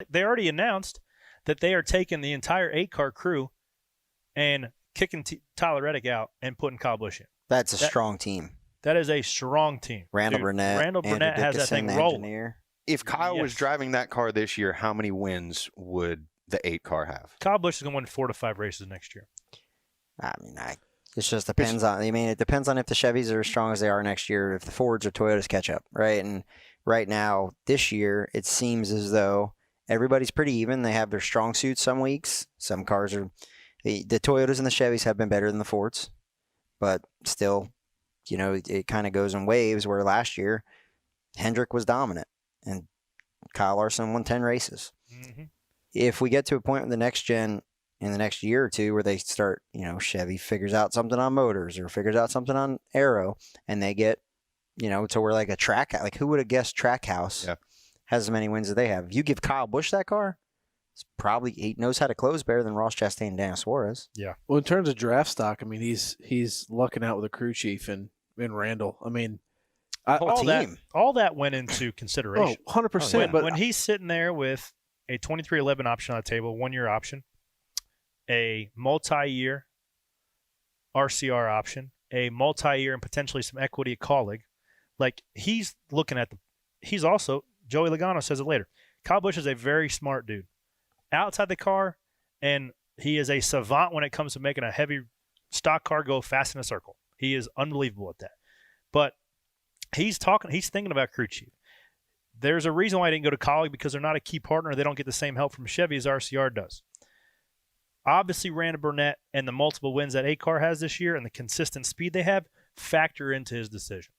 They already announced that they are taking the entire 8-car crew and kicking Tyler Reddick out and putting Kyle Busch in. That's a strong team. That is a strong team. Randall Burnett has that thing rolling. If Kyle was driving that car this year, how many wins would the 8-car have? Kyle Busch is going to win 4 to 5 races next year. I mean, it just depends on. I mean, it depends on if the Chevys are as strong as they are next year, if the Fords or Toyotas catch up, right? And right now, this year, it seems as though everybody's pretty even. They have their strong suits some weeks. Some cars are. The Toyotas and the Chevys have been better than the Fords, but still, it kind of goes in waves. Where last year, Hendrick was dominant, and Kyle Larson won 10 races. Mm-hmm. If we get to a point in the next gen, in the next year or two, where they start, Chevy figures out something on motors or figures out something on aero, and they get, to where like a track, like who would have guessed Trackhouse has as many wins as they have? If you give Kyle Busch that car, he knows how to close better than Ross Chastain and Daniel Suarez. Yeah. Well, in terms of draft stock, I mean, he's lucking out with a crew chief in Randall. I mean, all that went into consideration. 100%. But when he's sitting there with a 2311 option on the table, 1-year option, a multi-year RCR option, a multi-year and potentially some equity at Colleague, like he's looking at he's also, Joey Logano says it later, Kyle Busch is a very smart dude. Outside the car, and he is a savant when it comes to making a heavy stock car go fast in a circle. He is unbelievable at that. But he's thinking about crew chief. There's a reason why I didn't go to Colleague, because they're not a key partner. They don't get the same help from Chevy as RCR does. Obviously, Randall Burnett and the multiple wins that 8-car has this year and the consistent speed they have factor into his decision.